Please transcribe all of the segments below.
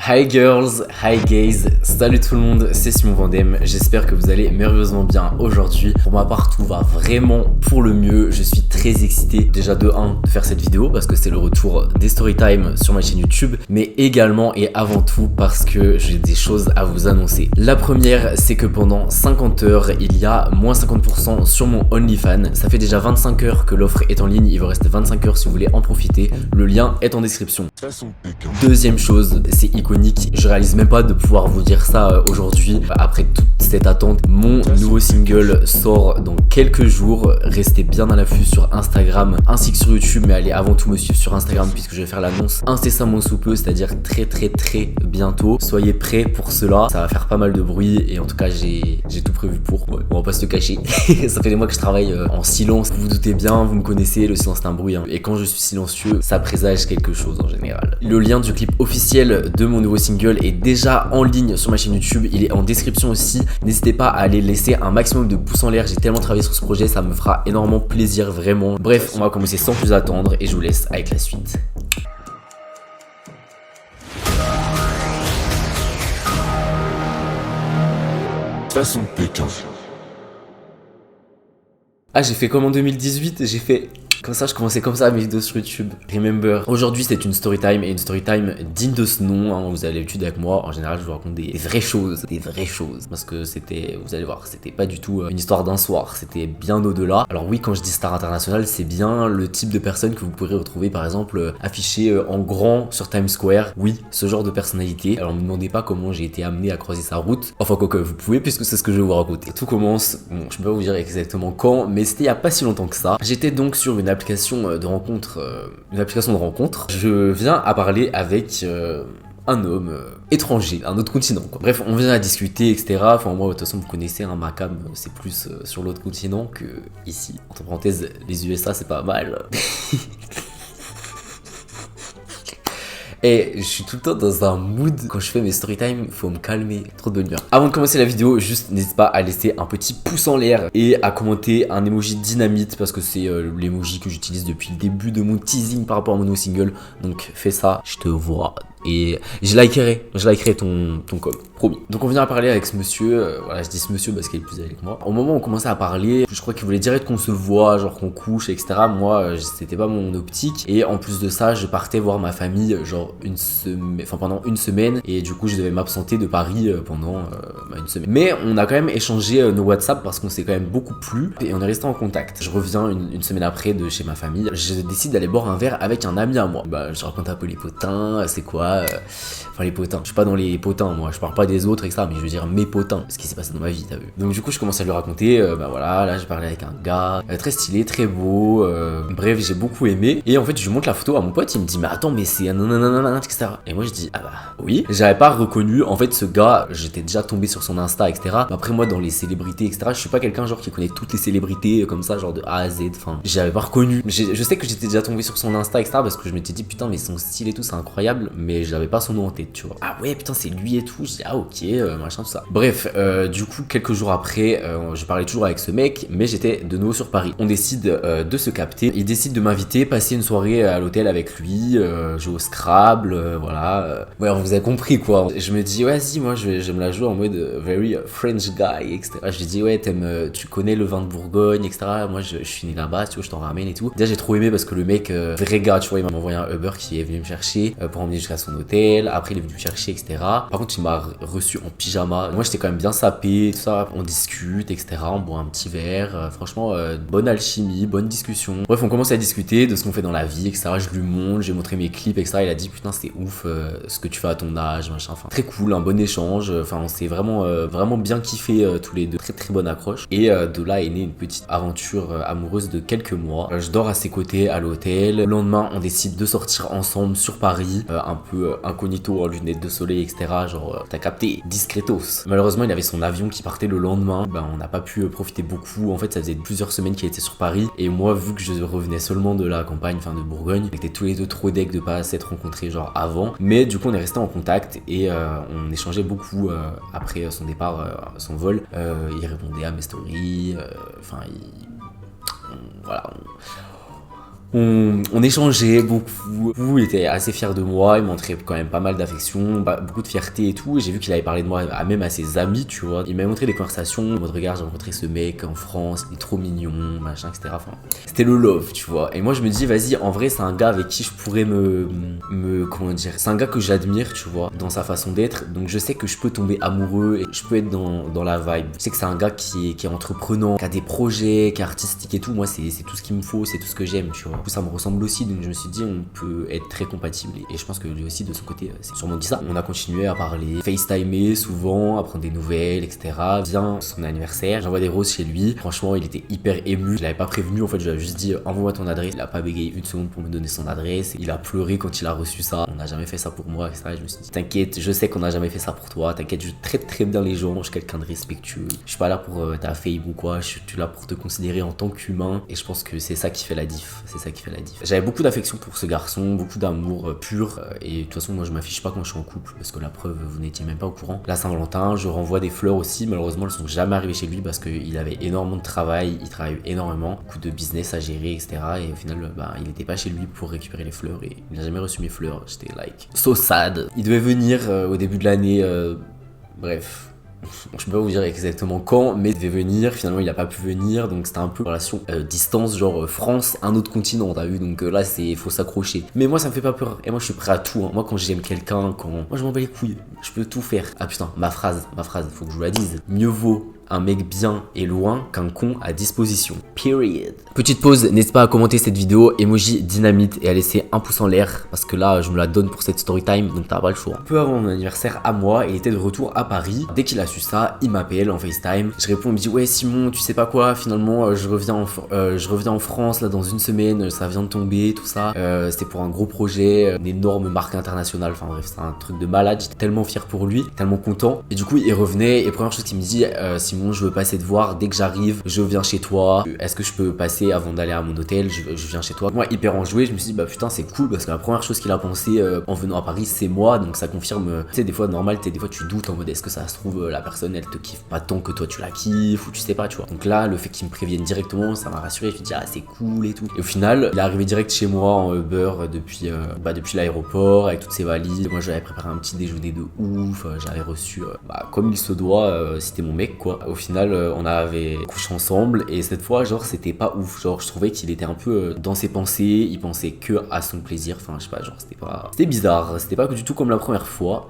Hi girls, hi guys, salut tout le monde, c'est Simon Vandem, j'espère que vous allez merveilleusement bien aujourd'hui. Pour ma part, tout va vraiment pour le mieux, je suis très excité déjà de faire cette vidéo parce que c'est le retour des storytime sur ma chaîne YouTube, mais également et avant tout parce que j'ai des choses à vous annoncer. La première, c'est que pendant 50 heures, il y a moins 50% sur mon OnlyFans. Ça fait déjà 25 heures que l'offre est en ligne, il vous reste 25 heures si vous voulez en profiter, le lien est en description. Deuxième chose, c'est iconique, je réalise même pas de pouvoir vous dire ça aujourd'hui après toute cette attente. Mon nouveau single sort dans quelques jours, restez bien à l'affût sur Instagram ainsi que sur YouTube, mais allez avant tout me suivre sur Instagram puisque je vais faire l'annonce incessamment sous peu, c'est-à-dire très bientôt. Soyez prêts pour cela, ça va faire pas mal de bruit et en tout cas j'ai tout prévu pour, on va pas se le cacher. Ça fait des mois que je travaille en silence, vous vous doutez bien, vous me connaissez, le silence c'est un bruit et quand je suis silencieux ça présage quelque chose en général. Le lien du clip officiel de mon nouveau single est déjà en ligne sur ma chaîne YouTube, il est en description aussi. N'hésitez pas à aller laisser un maximum de pouces en l'air, j'ai tellement travaillé sur ce projet, ça me fera énormément plaisir vraiment. Bref, on va commencer sans plus attendre et je vous laisse avec la suite. Façon Pékin. Ah, j'ai fait comme en 2018, j'ai fait comme ça, je commençais comme ça mes vidéos sur YouTube. Remember. Aujourd'hui, c'est une story time et une story time digne de ce nom. Hein. Vous avez l'habitude avec moi. En général, je vous raconte des vraies choses. Des vraies choses. Parce que c'était, vous allez voir, c'était pas du tout une histoire d'un soir. C'était bien au-delà. Alors oui, quand je dis star international, c'est bien le type de personne que vous pourrez retrouver, par exemple, affiché en grand sur Times Square. Oui, ce genre de personnalité. Alors, ne me demandez pas comment j'ai été amené à croiser sa route. Enfin, quoi que vous pouvez, puisque c'est ce que je vais vous raconter. Tout commence, bon, je peux pas vous dire exactement quand, mais c'était il y a pas si longtemps que ça. J'étais donc sur une application de rencontre, je viens à parler avec un homme étranger, un autre continent quoi. Bref, on vient à discuter, etc. Enfin moi de toute façon vous connaissez, hein, ma cam c'est plus sur l'autre continent que ici. Entre parenthèses, les USA c'est pas mal. Et je suis tout le temps dans un mood, quand je fais mes storytime, faut me calmer, trop de bonne humeur. Avant de commencer la vidéo, juste n'hésite pas à laisser un petit pouce en l'air et à commenter un emoji dynamite parce que c'est l'emoji que j'utilise depuis le début de mon teasing par rapport à mon nouveau single. Donc fais ça, je te vois. Et je likerai ton com, promis. Donc on vient à parler avec ce monsieur, voilà je dis ce monsieur parce qu'il est plus âgé que moi. Au moment où on commençait à parler, je crois qu'il voulait direct qu'on se voit, genre qu'on couche, etc. Moi c'était pas mon optique. Et en plus de ça, je partais voir ma famille genre pendant une semaine. Et du coup je devais m'absenter de Paris pendant une semaine. Mais on a quand même échangé nos WhatsApp parce qu'on s'est quand même beaucoup plu. Et on est resté en contact. Je reviens une semaine après de chez ma famille. Je décide d'aller boire un verre avec un ami à moi. Bah je raconte un peu les potins, c'est quoi enfin les potins, je suis pas dans les potins moi, je parle pas des autres etc, mais je veux dire mes potins, ce qui s'est passé dans ma vie, t'as vu. Donc du coup je commence à lui raconter, bah voilà, là j'ai parlé avec un gars très stylé, très beau, bref j'ai beaucoup aimé. Et en fait je lui montre la photo à mon pote, il me dit mais attends mais c'est nanana etc. Et moi je dis ah bah oui, j'avais pas reconnu en fait ce gars, j'étais déjà tombé sur son Insta etc. Mais après moi dans les célébrités etc, je suis pas quelqu'un genre qui connaît toutes les célébrités comme ça genre de A à Z, enfin j'avais pas reconnu. Je sais que j'étais déjà tombé sur son Insta etc parce que je m'étais dit putain mais son style et tout c'est incroyable, mais j'avais pas son nom en tête, tu vois. Ah ouais, putain, c'est lui et tout. Je dis, ah ok, machin, tout ça. Bref, du coup, quelques jours après, je parlais toujours avec ce mec, mais j'étais de nouveau sur Paris. On décide de se capter. Il décide de m'inviter, passer une soirée à l'hôtel avec lui, jouer au Scrabble, voilà. Ouais, vous avez compris, quoi. Je me dis, ouais, si, moi, je vais me la jouer en mode very French guy, etc. Je lui dis, ouais, tu connais le vin de Bourgogne, etc. Moi, je suis né là-bas, tu vois, je t'en ramène et tout. Déjà, j'ai trop aimé parce que le mec, vrai gars, tu vois, il m'a envoyé un Uber qui est venu me chercher pour emmener jusqu'à son hôtel. Après il est venu me chercher etc. Par contre il m'a reçu en pyjama. Moi j'étais quand même bien sapé, tout ça. On discute etc. On boit un petit verre. Franchement bonne alchimie, bonne discussion. Bref on commence à discuter de ce qu'on fait dans la vie etc. Je lui montre, j'ai montré mes clips etc. Il a dit putain c'est ouf ce que tu fais à ton âge machin. Enfin très cool, un bon échange. Enfin on s'est vraiment bien kiffé tous les deux. Très bonne accroche. Et de là est née une petite aventure amoureuse de quelques mois. Je dors à ses côtés à l'hôtel. Le lendemain on décide de sortir ensemble sur Paris. Un peu incognito en lunettes de soleil etc, genre t'as capté, discretos. Malheureusement il avait son avion qui partait le lendemain, ben on n'a pas pu profiter beaucoup. En fait ça faisait plusieurs semaines qu'il était sur Paris et moi vu que je revenais seulement de la campagne, enfin de Bourgogne, on était tous les deux trop deg de pas s'être rencontrés genre avant, mais du coup on est resté en contact et on échangeait beaucoup après son départ, son vol. Il répondait à mes stories, enfin voilà. On échangeait beaucoup. Il était assez fier de moi, il montrait quand même pas mal d'affection, beaucoup de fierté et tout. Et j'ai vu qu'il avait parlé de moi même à ses amis, tu vois. Il m'a montré des conversations, en mode regarde, j'ai rencontré ce mec en France, il est trop mignon, machin, etc. Enfin, c'était le love, tu vois. Et moi je me dis, vas-y, en vrai, c'est un gars avec qui je pourrais comment dire, c'est un gars que j'admire, tu vois, dans sa façon d'être. Donc je sais que je peux tomber amoureux et je peux être dans la vibe. Je sais que c'est un gars qui est entreprenant, qui a des projets, qui est artistique et tout. Moi, c'est tout ce qu'il me faut, c'est tout ce que j'aime, tu vois. Du coup, ça me ressemble aussi, donc je me suis dit, on peut être très compatibles. Et je pense que lui aussi, de son côté, c'est sûrement dit ça. On a continué à parler, FaceTimer souvent, à prendre des nouvelles, etc. Vient son anniversaire, j'envoie des roses chez lui. Franchement, il était hyper ému. Je l'avais pas prévenu, en fait, je lui ai juste dit, envoie-moi ton adresse. Il a pas bégayé une seconde pour me donner son adresse. Il a pleuré quand il a reçu ça. On n'a jamais fait ça pour moi, etc. Et je me suis dit, t'inquiète, je sais qu'on n'a jamais fait ça pour toi. T'inquiète, je traite très bien les gens. Je suis quelqu'un de respectueux. Je suis pas là pour ta fame ou quoi. Je suis là pour te considérer en tant qu'humain. Et je pense que c'est ça qui fait la diff. C'est ça qui fait la diff. J'avais beaucoup d'affection pour ce garçon, beaucoup d'amour pur. Et de toute façon, moi, je m'affiche pas quand je suis en couple. Parce que la preuve, vous n'étiez même pas au courant. La Saint-Valentin, je renvoie des fleurs aussi. Malheureusement, elles sont jamais arrivées chez lui parce qu'il avait énormément de travail. Il travaille énormément. Beaucoup de business à gérer, etc. Et au final, il était pas chez lui pour récupérer les fleurs. Et il n'a jamais reçu mes fleurs. J'étais like so sad. Il devait venir au début de l'année. Bref. Je peux pas vous dire exactement quand, mais il devait venir, finalement il a pas pu venir, donc c'était un peu relation distance, genre France, un autre continent, t'as vu, donc là faut s'accrocher. Mais moi ça me fait pas peur, et moi je suis prêt à tout, hein. Moi quand j'aime quelqu'un, moi je m'en bats les couilles, je peux tout faire. Ah putain, ma phrase, faut que je vous la dise. Mieux vaut un mec bien et loin qu'un con à disposition. Period. Petite pause, n'hésite pas à commenter cette vidéo, emoji dynamite et à laisser un pouce en l'air parce que là je me la donne pour cette story time donc t'as pas le choix. Peu avant mon anniversaire à moi, il était de retour à Paris. Dès qu'il a su ça, il m'appelle en FaceTime. Je réponds, il me dit ouais Simon, tu sais pas quoi, finalement je reviens en France là dans une semaine, ça vient de tomber, tout ça. C'était pour un gros projet, une énorme marque internationale, enfin bref, c'est un truc de malade. J'étais tellement fier pour lui, tellement content. Et du coup il revenait et première chose qu'il me dit, Simon, je veux passer te voir, dès que j'arrive, je viens chez toi. Est-ce que je peux passer avant d'aller à mon hôtel, je viens chez toi. Moi hyper enjoué, je me suis dit bah putain c'est cool parce que la première chose qu'il a pensé en venant à Paris c'est moi, donc ça confirme, tu sais des fois normal, des fois tu doutes en mode est-ce que ça se trouve la personne elle te kiffe pas tant que toi tu la kiffes ou tu sais pas, tu vois. Donc là le fait qu'il me prévienne directement ça m'a rassuré, je me suis dit ah c'est cool et tout. Et au final il est arrivé direct chez moi en Uber depuis l'aéroport avec toutes ses valises. Moi j'avais préparé un petit déjeuner de ouf, j'avais reçu comme il se doit, c'était mon mec quoi. Au final on avait couché ensemble et cette fois genre c'était pas ouf, genre je trouvais qu'il était un peu dans ses pensées, il pensait que à son plaisir, enfin je sais pas, genre c'était bizarre, c'était pas du tout comme la première fois.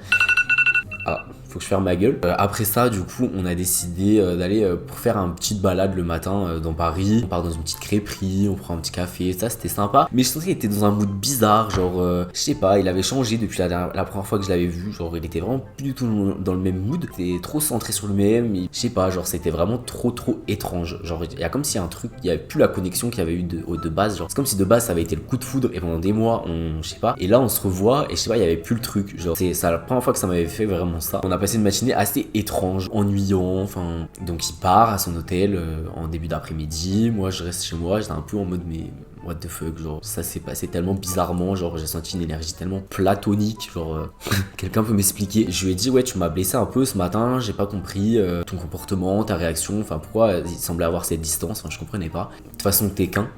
Ah, faut que je ferme ma gueule. Après ça, du coup, on a décidé d'aller pour faire une petite balade le matin dans Paris. On part dans une petite crêperie, on prend un petit café, ça c'était sympa. Mais je sentais qu'il était dans un mood bizarre, genre, je sais pas, il avait changé depuis la première fois que je l'avais vu. Genre, il était vraiment plus du tout dans le même mood. C'était trop centré sur lui-même. Je sais pas, genre, c'était vraiment trop étrange. Genre, il y a comme s'il y a un truc, il y avait plus la connexion qu'il y avait eu de base. Genre, c'est comme si de base ça avait été le coup de foudre et pendant des mois, je sais pas. Et là, on se revoit et je sais pas, il y avait plus le truc. Genre, c'est la première fois que ça m'avait fait vraiment ça. On a passé une matinée assez étrange, ennuyant, enfin. Donc il part à son hôtel en début d'après-midi. Moi je reste chez moi, j'étais un peu en mode mais what the fuck, genre ça s'est passé tellement bizarrement, genre j'ai senti une énergie tellement platonique, genre quelqu'un peut m'expliquer. Je lui ai dit ouais tu m'as blessé un peu ce matin, j'ai pas compris ton comportement, ta réaction, enfin pourquoi il semblait avoir cette distance, enfin je comprenais pas. De toute façon t'es qu'un.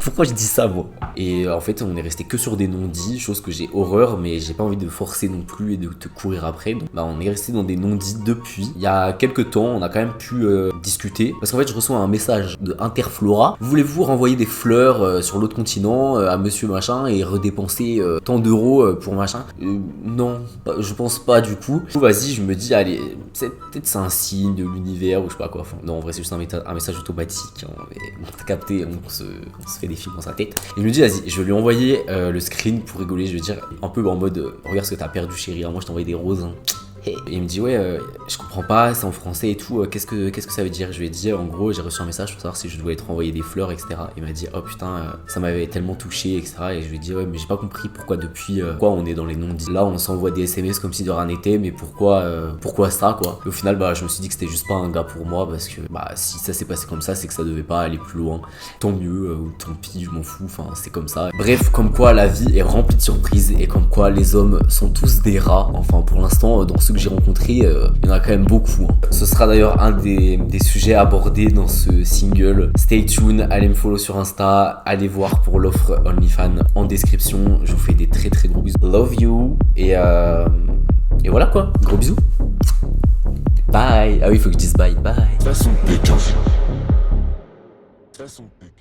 Pourquoi je dis ça moi? Et en fait on est resté que sur des non-dits, chose que j'ai horreur mais j'ai pas envie de forcer non plus et de te courir après. Donc on est resté dans des non-dits depuis. Il y a quelques temps on a quand même pu discuter parce qu'en fait je reçois un message de Interflora. Voulez-vous renvoyer des fleurs sur l'autre continent à monsieur machin et redépenser tant d'euros pour machin? Non, je pense pas du coup. Vas-y, je me dis allez, peut-être c'est un signe de l'univers ou je sais pas quoi. Enfin, non en vrai c'est juste un message automatique, hein, mais t'as capté, on se fait des films dans sa tête. Et je me dis vas-y, je vais lui envoyer le screen pour rigoler, je vais dire un peu en mode regarde ce que t'as perdu chérie, moi je t'ai envoyé des roses hein. Et il me dit ouais je comprends pas, c'est en français et tout, qu'est-ce que ça veut dire? Je lui ai dit en gros j'ai reçu un message pour savoir si je dois être envoyé des fleurs etc. Il m'a dit oh putain ça m'avait tellement touché etc. Et je lui ai dit ouais mais j'ai pas compris pourquoi depuis pourquoi on est dans les non-dits. Là on s'envoie des SMS comme si de rien n'était, mais pourquoi ça quoi? Et au final je me suis dit que c'était juste pas un gars pour moi parce que si ça s'est passé comme ça c'est que ça devait pas aller plus loin. Tant mieux ou tant pis, je m'en fous, enfin c'est comme ça. Bref, comme quoi la vie est remplie de surprises et comme quoi les hommes sont tous des rats, enfin pour l'instant dans ce ceux que j'ai rencontrés, il y en a quand même beaucoup. Hein. Ce sera d'ailleurs un des sujets abordés dans ce single. Stay tuned, allez me follow sur Insta, allez voir pour l'offre OnlyFans en description. Je vous fais des très très gros bisous. Love you. Et voilà quoi, gros bisous. Bye. Ah oui, il faut que je dise bye. Bye. Façon Pékin. Façon Pékin.